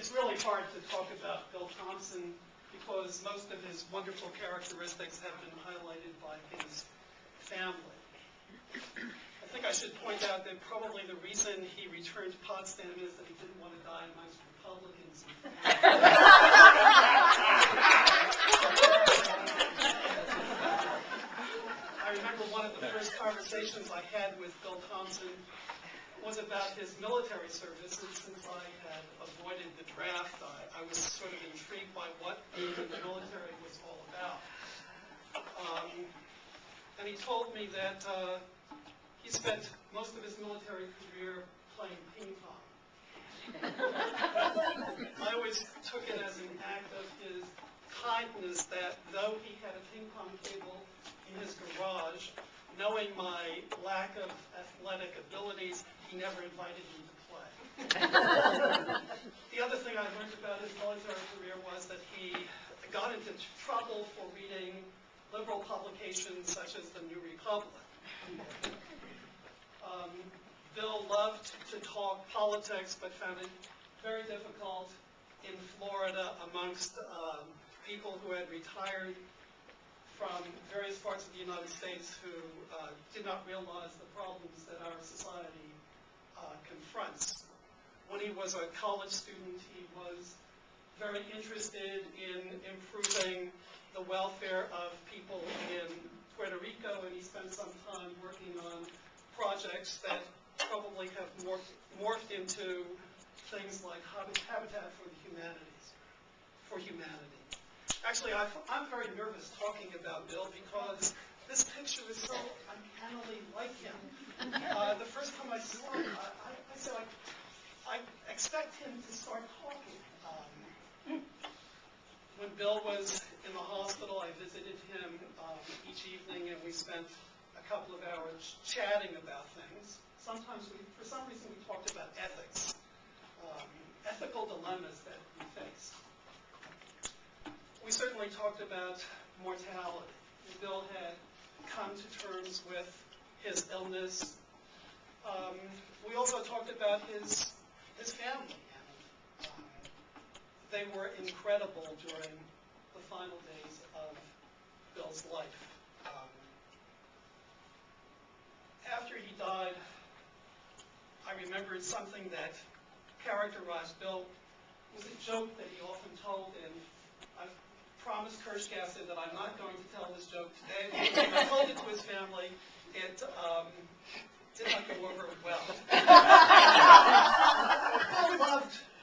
it's really hard to talk about Bill Thompson because most of his wonderful characteristics have been highlighted by his family. I think I should point out that probably the reason he returned to Potsdam is that he didn't want to die amongst Republicans. I remember one of the first conversations I had with Bill Thompson was about his military service, and since I had avoided the draft, I was sort of intrigued by what the military was all about. And he told me that he spent most of his military career playing ping pong. I always took it as an act of his kindness that though he had a ping pong table in his garage, knowing my lack of athletic abilities, he never invited me to play. The other thing I learned about his military career was that he got into trouble for reading liberal publications such as the New Republic. Bill loved to talk politics, but found it very difficult in Florida amongst people who had retired from various parts of the United States who did not realize the problems that our society confronts. When he was a college student, he was very interested in improving the welfare of people in Puerto Rico, and he spent some time working on projects that probably have morphed into things like Habitat for Humanity. Actually, I'm very nervous talking about Bill because this picture is so uncannily like him. The first time I saw him, I said, I expect him to start talking. When Bill was in the hospital, I visited him each evening, and we spent a couple of hours chatting about things. Sometimes, for some reason, we talked about ethics, ethical dilemmas that we face. We certainly talked about mortality. Bill had come to terms with his illness. We also talked about his family. And, they were incredible during the final days of Bill's life. After he died, I remembered something that characterized Bill. It was a joke that he often told, and I've promised Kirschgassen that I'm not going to tell this joke today. When I told it to his family, it did not go over well.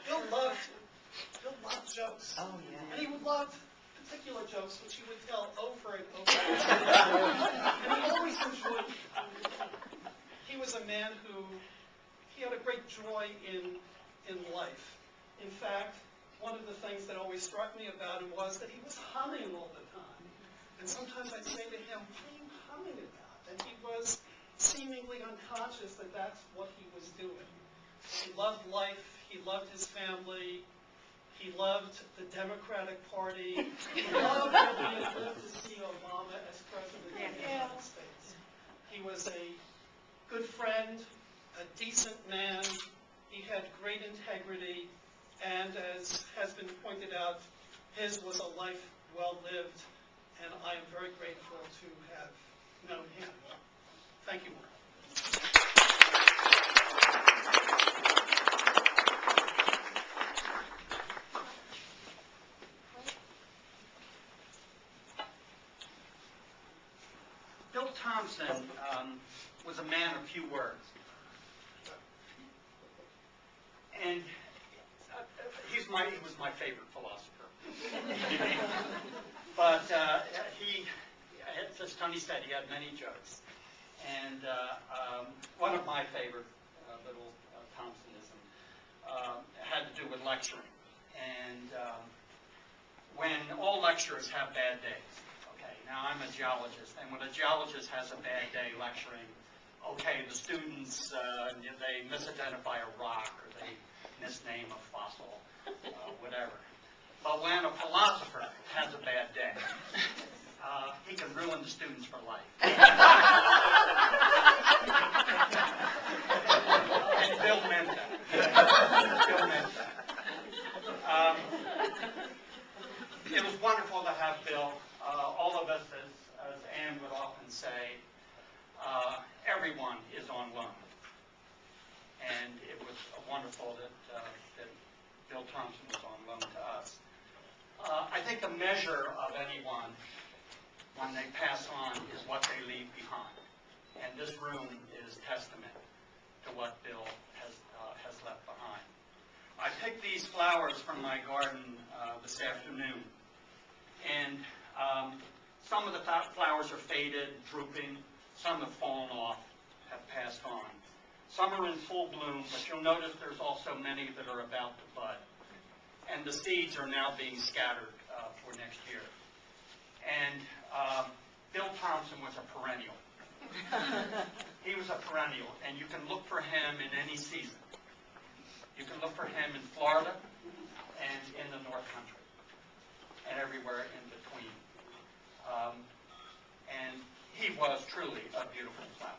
Bill loved jokes. Oh, yeah. And he loved particular jokes, which he would tell over and over again. And he always enjoyed them. He was a man who, he had a great joy in life. In fact, one of the things that always struck me about him was that he was humming all the time. And sometimes I'd say to him, what are you humming about? And he was seemingly unconscious that that's what he was doing. He loved life. He loved his family. He loved the Democratic Party. He loved that he had lived to see Obama as president of the United States. He was a good friend, a decent man. He had great integrity. And as has been pointed out, his was a life well lived. And I am very grateful to have known him. Thank you. Bill Thompson was a man of few words. And he was my favorite philosopher. But as Tony said, he had many jokes. And one of my favorite little Thompsonism had to do with lecturing. And when all lecturers have bad days, okay, now I'm a geologist, and when a geologist has a bad day lecturing, okay, the students, they misidentify a rock, or they misname a fossil, whatever. But when a philosopher has a bad day, he can ruin the students for life. And Bill meant that. Bill meant that. wonderful that Bill Thompson was on loan to us. I think the measure of anyone when they pass on is what they leave behind. And this room is testament to what Bill has left behind. I picked these flowers from my garden this afternoon. And some of the flowers are faded, drooping. Some have fallen off, have passed on. Some are in full bloom, but you'll notice there's also many that are about to bud. And the seeds are now being scattered for next year. And Bill Thompson was a perennial. He was a perennial, and you can look for him in any season. You can look for him in Florida and in the North Country and everywhere in between. And he was truly a beautiful flower.